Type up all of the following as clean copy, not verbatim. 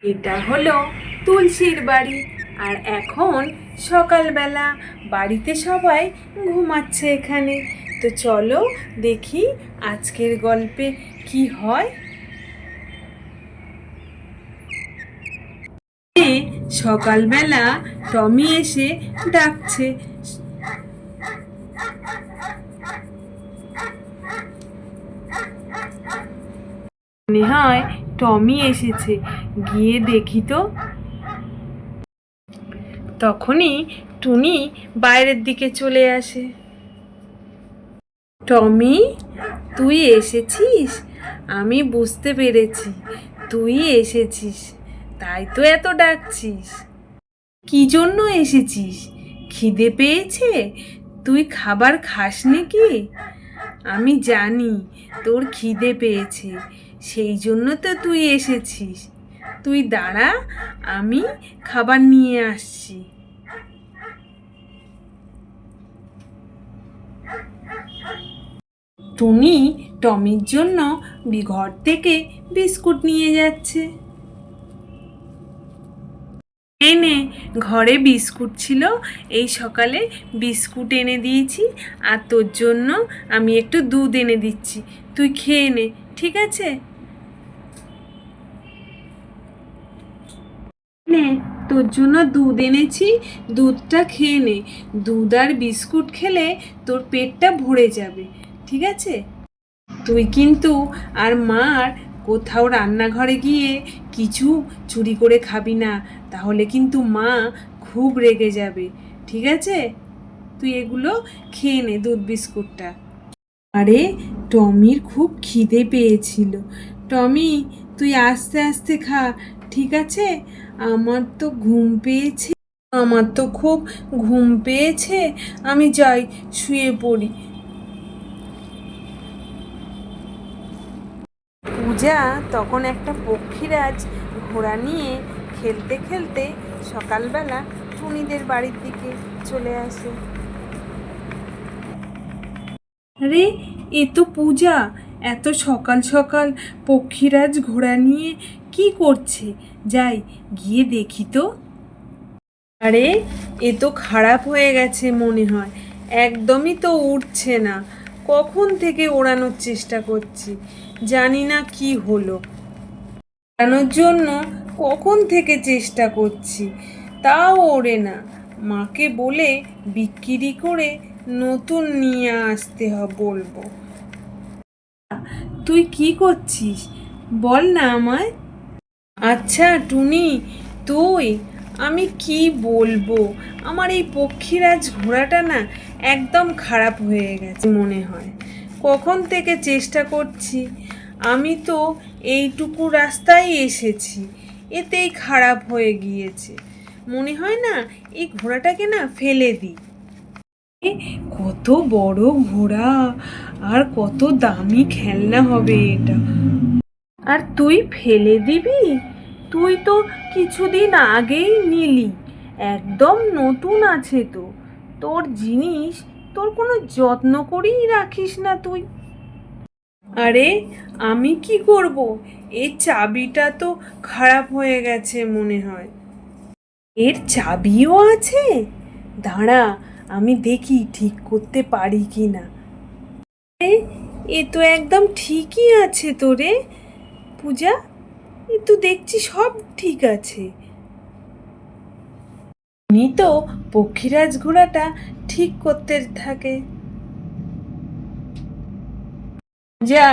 এটা হলো তুলসীর বাড়ি। আর এখন সকালবেলা, বাড়িতে সবাই ঘুমাচ্ছে এখানে। তো চলো দেখি আজকের গল্পে কি হয়। সকালবেলা টমি এসে ডাকছে। মনে হয় টমি এসেছে, গিয়ে দেখি তো। তখনই টুনি বাইরের দিকে চলে আসে। টমি, তুই এসেছিস? আমি বুঝতে পেরেছি তুই এসেছিস, তাই তো এত ডাকছিস। কি জন্য এসেছিস? খিদে পেয়েছে? তুই খাবার খাস নাকি? আমি জানি তোর খিদে পেয়েছে, সেই জন্য তো তুই এসেছিস। তুই দাঁড়া, আমি খাবার নিয়ে আসছি। টুনি টমির জন্য ঘর থেকে বিস্কুট নিয়ে যাচ্ছে। এই নে, ঘরে বিস্কুট ছিল, এই সকালে বিস্কুট এনে দিয়েছি, আর তোর জন্য আমি একটু দুধ এনে দিচ্ছি, তুই খেয়ে নে, ঠিক আছে? নে, তোর জন্য দুধ এনেছি, দুধটা খেয়ে নে। দুধ আর বিস্কুট খেলে তোর পেটটা ভরে যাবে, ঠিক আছে? তুই কিন্তু আর মার কোথাও রান্নাঘরে গিয়ে কিছু চুরি করে খাবি না, তাহলে কিন্তু মা খুব রেগে যাবে, ঠিক আছে? তুই এগুলো খেয়ে নে, দুধ বিস্কুটটা। আরে, টমির খুব খিদে পেয়েছিল। টমি, তুই আস্তে আস্তে খা, ঠিক আছে? আমার তো ঘুম পেয়েছে, আমার তো খুব ঘুম পেয়েছে, আমি যাই শুয়ে পড়ি। পূজা তখন একটা পক্ষীরাজ ঘোড়া নিয়ে খেলতে খেলতে সকালবেলা টুনিদের বাড়ির দিকে চলে আসে। আরে, এ তো পূজা, এত সকাল সকাল পক্ষীরাজ ঘোড়া নিয়ে কি করছে? যাই গিয়ে দেখি তো। আরে, এ তো খারাপ হয়ে গেছে মনে হয়, একদমই তো উঠছে না। কখন থেকে ওড়ানোর চেষ্টা করছি, জানি না কি হলো। ওড়ানোর জন্য কখন থেকে চেষ্টা করছি, তাও ওড়ে না। মাকে বলে বিক্রি করে নতুন নিয়ে আসতে বলবো। তুই কি করছিস, বল না আমায়। আচ্ছা টুনি, তুই, আমি কি বলবো, আমার এই পক্ষীরাজ ঘোড়াটা না একদম খারাপ হয়ে গেছে মনে হয়। কখন থেকে চেষ্টা করছি, আমি তো এইটুকু রাস্তায় এসেছি, এতেই খারাপ হয়ে গিয়েছে। মনে হয় না এই ঘোড়াটাকে না ফেলে দিই। কত বড় ঘোড়া, আর কত দামি খেলনা হবে এটা, আর তুই ফেলে দিবি? তুই তো কিছুদিন আগেই নিলি, একদম নতুন আছে তো। তোর জিনিস তোর কোনো যত্ন করেই রাখিস না তুই। আরে, আমি কি করব, এর চাবিটা তো খারাপ হয়ে গেছে মনে হয়। এর চাবিও আছে? দাঁড়া, আমি দেখি ঠিক করতে পারি কি না। এ এ তো একদম ঠিকই আছে তো রে পূজা, এ তো দেখছি সব ঠিক আছে। উনি তো পক্ষীরাজ ঘোড়াটা ঠিক করতে থাকে। যা,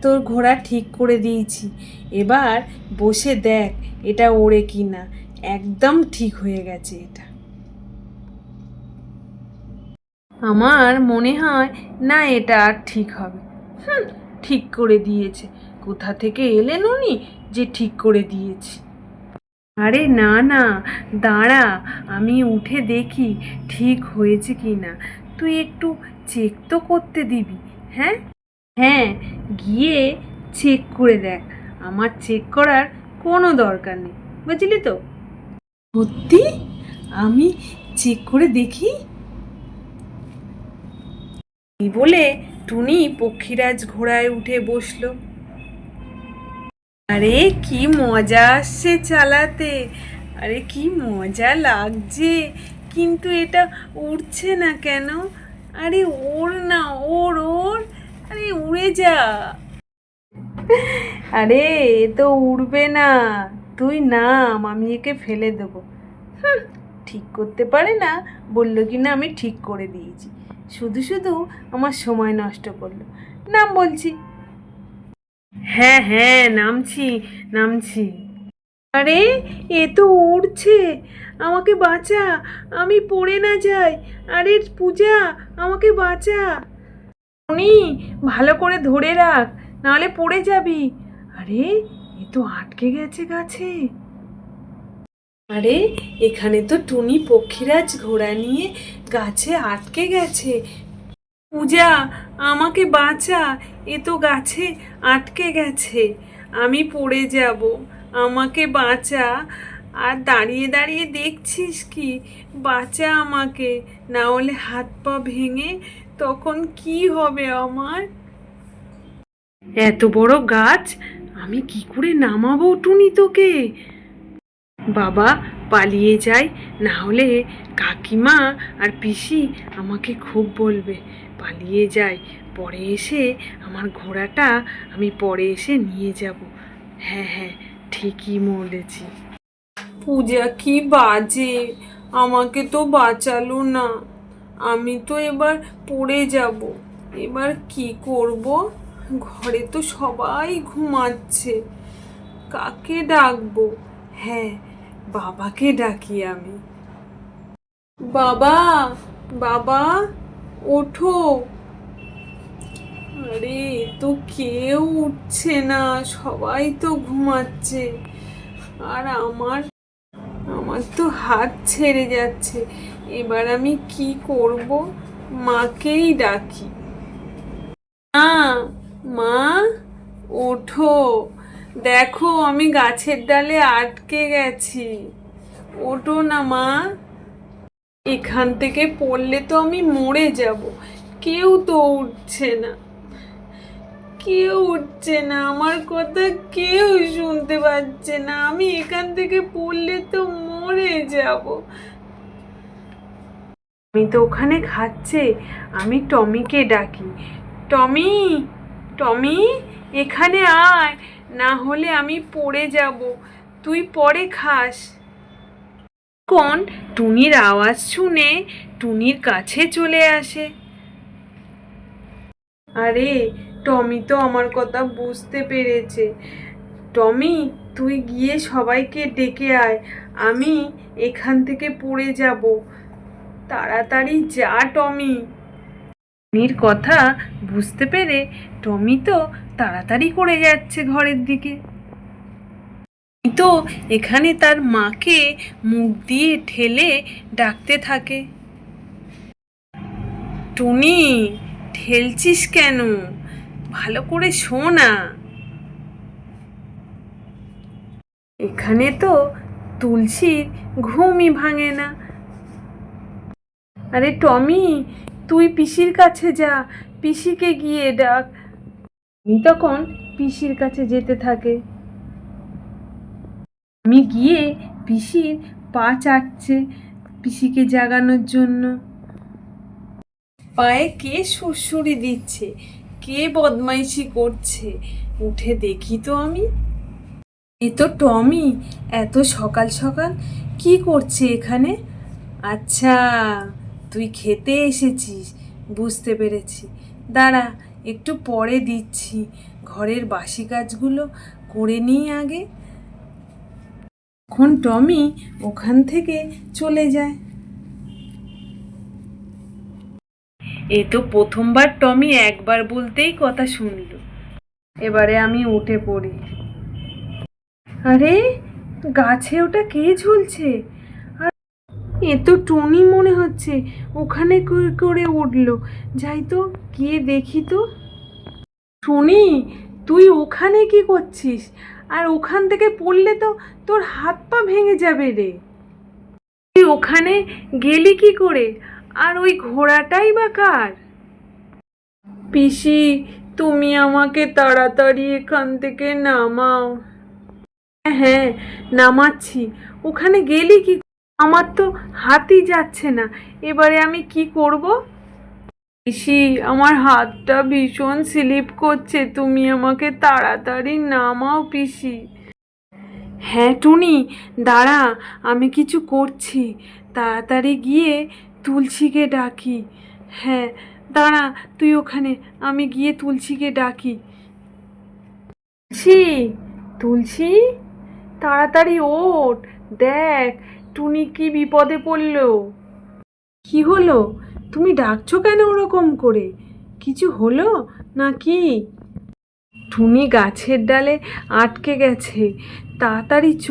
তোর ঘোড়া ঠিক করে দিয়েছি, এবার বসে দেখ এটা ওড়ে কিনা। একদম ঠিক হয়ে গেছে এটা। আমার মনে হয় না এটা আর ঠিক হবে। হুম, ঠিক করে দিয়েছে, কোথা থেকে এলেন উনি যে ঠিক করে দিয়েছে। আরে না না, দাঁড়া, আমি উঠে দেখি ঠিক হয়েছে কি না। তুই একটু চেক তো করতে দিবি? হ্যাঁ হ্যাঁ, গিয়ে চেক করে দেখ, আমার চেক করার কোনো দরকার নেই, বুঝলি তো? সত্যি? আমি চেক করে দেখি। এই বলে টুনি পক্ষীরাজ ঘোড়ায় উঠে বসলো। আরে কি মজা আসছে চালাতে, আরে কি মজা লাগছে, কিন্তু এটা উড়ছে না কেন? আরে ওর না, ওর ওর, আরে উড়ে যা। আরে এ তো উড়বে না, তুই নাম, আমি একে ফেলে দেবো। হুঁ, ঠিক করতে পারে না, বললো কি না আমি ঠিক করে দিয়েছি, শুধু শুধু আমার সময় নষ্ট করলো। নাম বলছি। হ্যাঁ হ্যাঁ, নামছি নামছি। আরে এ তো উড়ছে, আমাকে বাঁচা, আমি পড়ে না যাই। আরে পূজা, আমাকে বাঁচা। উনি ভালো করে ধরে রাখ, নাহলে পড়ে যাবি। আরে এ তো আটকে গেছে গাছে। আরে এখানে তো টুনি পক্ষীরাজ ঘোড়া নিয়ে গাছে আটকে গেছে। পূজা, আমাকে বাঁচা, এ তো গাছে আটকে গেছে, আমি পড়ে যাব, আমাকে বাঁচা। আর দাঁড়িয়ে দাঁড়িয়ে দেখছিস কি, বাঁচা আমাকে, না হলে হাত পা ভেঙে তখন কি হবে আমার। এত বড় গাছ, আমি কি করে নামাবো টুনি তোকে? বাবা, পালিয়ে যাই, না হলে কাকিমা আর পিসি আমাকে খুব বলবে। পালিয়ে যাই, পরে এসে আমার ঘোড়াটা আমি পরে এসে নিয়ে যাব। হ্যাঁ হ্যাঁ, ঠিকই বলেছি। পূজা কি বাজে, আমাকে তো বাঁচালো না, আমি তো এবার পড়ে যাব। এবার কি করব? ঘরে তো সবাই ঘুমাচ্ছে, কাকে ডাকবো? হ্যাঁ, বাবাকে ডাকি আমি। বাবা, বাবা, ওঠো। আরে তো কেউ উঠছে না, সবাই তো ঘুমাচ্ছে। আর আমার আমার তো হাত ছেড়ে যাচ্ছে, এবার আমি কি করব? মাকেই ডাকি। মা, মা, ওঠো, দেখো আমি গাছের ডালে আটকে গেছি, ওঠো না মা। এখান থেকে পড়লে তো আমি মরে যাব, কেউ তো উঠছে না, কেউ উঠছে না, আমার কথা কেউ শুনতে পাচ্ছে না, আমি এখান থেকে পড়লে তো মরে যাব। আমি তো ওখানে খাচ্ছে, আমি টমিকে ডাকি। টমি, টমি, এখানে আয়, না হলে আমি পড়ে যাব, তুই পরে খাস। কোন টুনির আওয়াজ শুনে টুনির কাছে চলে আসে। আরে টমি তো আমার কথা বুঝতে পেরেছে। টমি, তুই গিয়ে সবাইকে ডেকে আয়, আমি এখান থেকে পড়ে যাব, তাড়াতাড়ি যা টমি। টমির কথা বুঝতে পেরে টমি তো তাড়াতাড়ি করে যাচ্ছে ঘরের দিকে। তো এখানে তার মাকে মুখ দিয়ে ঠেলে ডাকতে থাকে। টুনি, ঠেলছিস কেন? ভালো করে শোনা। এখানে তো তুলসীর ঘুমই ভাঙে না। আরে টমি, তুই পিসির কাছে যা, পিসিকে গিয়ে ডাক। আমি তখন পিসির কাছে যেতে থাকে। আমি গিয়ে পিসির পা চাটছে পিসিকে জাগানোর জন্য। পায়ে কে সুড়সুড়ি দিচ্ছে, কে বদমাইশি করছে, উঠে দেখি তো আমি। এ তো টমি, এত সকাল সকাল কি করছে এখানে? আচ্ছা, তুই খেতে এসেছিস, বুঝতে পেরেছি। দাঁড়া, একটু পরে দিচ্ছি, ঘরের বাসি কাজগুলো করে নিই আগে। এখন টমি ওখান থেকে চলে যায়। এ তো প্রথমবার টমি একবার বলতেই কথা শুনল। এবারে আমি উঠে পড়ি। আরে গাছে ওটা কে ঝুলছে? আর এ তো টুনি মনে হচ্ছে, ওখানে করে উঠলো। যাই তো, গিয়ে দেখি তো। টুনি, তুই ওখানে কি করছিস? আর ওখান থেকে পড়লে তো তোর হাত পা ভেঙে যাবে রে। তুই ওখানে গেলি কি করে? আর ওই ঘোড়াটাই বা কার? পিসি, তুমি আমাকে তাড়াতাড়ি এখান থেকে নামাও। হ্যাঁ, নামাচ্ছি। ওখানে গেলি কি? আমার তো হাতই যাচ্ছে না, এবারে আমি কি করব? পিসি, আমার হাতটা ভীষণ স্লিপ করছে, তুমি আমাকে তাড়াতাড়ি নামাও পিসি। হ্যাঁ টুনি, দাঁড়া, আমি কিছু করছি, তাড়াতাড়ি গিয়ে তুলসীকে ডাকি। হ্যাঁ, দাঁড়া তুই ওখানে, আমি গিয়ে তুলসীকে ডাকি। তুলসী, তুলসী, তাড়াতাড়ি ওঠ, দেখ টুনি কি বিপদে পড়লো। কি হলো? তুমি ডাকছো কেন ওরকম করে? কিছু হলো নাকি? টুনি গাছের ডালে আটকে গেছে, তাড়াতাড়ি চ,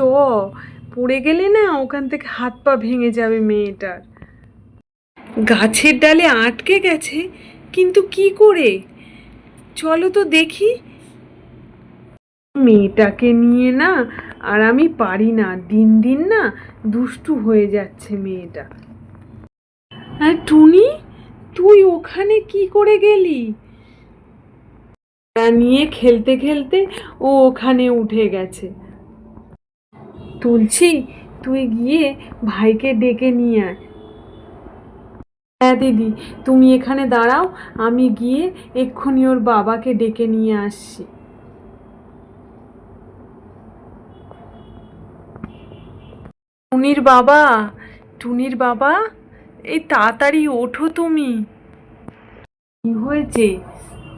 পড়ে গেলে না ওখান থেকে হাত পা ভেঙে যাবে মেয়েটার। গাছের ডালে আটকে গেছে, কিন্তু কি করে? চলো তো দেখি। মেয়েটাকে নিয়ে না আর আমি পারি না, দিন দিন না দুষ্টু হয়ে যাচ্ছে মেয়েটা। হ্যাঁ টুনি, তুই ওখানে কি করে গেলি? নিয়ে খেলতে খেলতে ও ওখানে উঠে গেছে। তুলছি, তুই গিয়ে ভাইকে ডেকে নিয়ে আয়। হ্যাঁ দিদি, তুমি এখানে দাঁড়াও, আমি গিয়ে এক্ষুনি ওর বাবাকে ডেকে নিয়ে আসছি। টুনির বাবা, টুনির বাবা, এই তাড়াতাড়ি ওঠো তুমি। কি হয়েছে?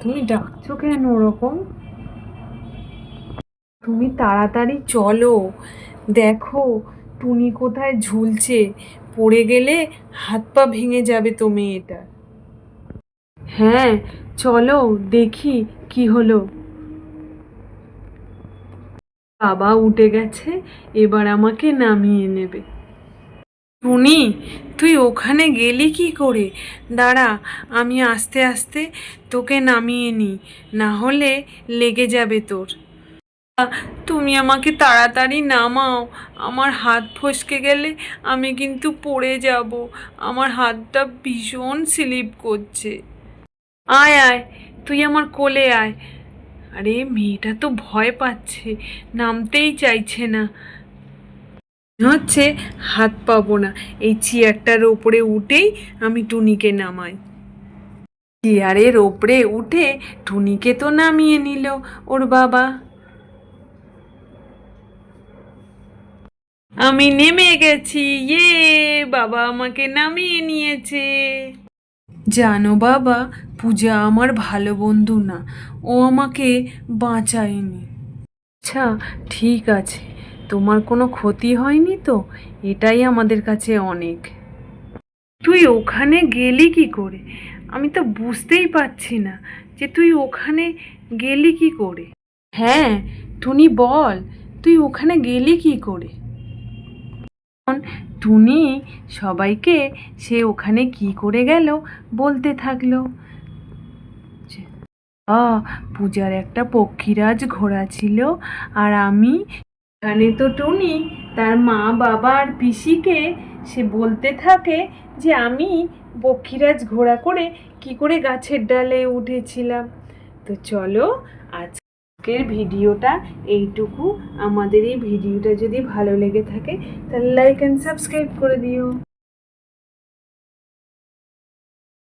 তুমি ডাকছো কেন ওরকম? তুমি তাড়াতাড়ি চলো, দেখো টুনি কোথায় ঝুলছে, পড়ে গেলে হাত পা ভেঙে যাবে তো মেয়েটা। হ্যাঁ, চলো দেখি কি হলো। বাবা উঠে গেছে, এবার আমাকে নামিয়ে নেবে। টুনি, তুই ওখানে গেলি কি করে? দাঁড়া, আমি আস্তে আস্তে তোকে নামিয়ে নিই, না হলে লেগে যাবে তোর। তুমি আমাকে তাড়াতাড়ি নামাও, আমার হাত ফসকে গেলে আমি কিন্তু পড়ে যাব, আমার হাতটা ভীষণ স্লিপ করছে। আয় আয়, তুই আমার কোলে আয়। আরে মেয়েটা তো ভয় পাচ্ছে, নামতেই চাইছে না। মনে হচ্ছে হাত পাবো না, এই চেয়ারটার ওপরে উঠেই আমি টুনিকে নামাই। চেয়ারের ওপরে উঠে টুনিকে তো নামিয়ে নিল ওর বাবা। আমি নেমে গেছি, ইয়ে, বাবা আমাকে নামিয়ে নিয়েছে। জানো বাবা, পূজা আমার ভালো বন্ধু না, ও আমাকে বাঁচায়নি। আচ্ছা, ঠিক আছে, তোমার কোনো ক্ষতি হয়নি তো, এটাই আমাদের কাছে অনেক। তুই ওখানে গেলি কি করে? আমি তো বুঝতেই পারছি না যে তুই ওখানে গেলি কি করে। হ্যাঁ টুনি, বল তুই ওখানে গেলি কি করে? টুনি সবাইকে সে ওখানে কি করে গেল বলতে থাকলো। পূজার একটা পক্ষীরাজ ঘোড়া ছিল, আর আমি এখানে তো টুনি তার মা বাবা আর পিসিকে সে বলতে থাকে যে আমি পক্ষীরাজ ঘোড়া করে কি করে গাছের ডালে উঠেছিলাম। তো চলো, আজকের ভিডিওটা এইটুকু। আমাদের এই ভিডিওটা যদি ভালো লেগে থাকে তাহলে লাইক অ্যান্ড সাবস্ক্রাইব করে দিও।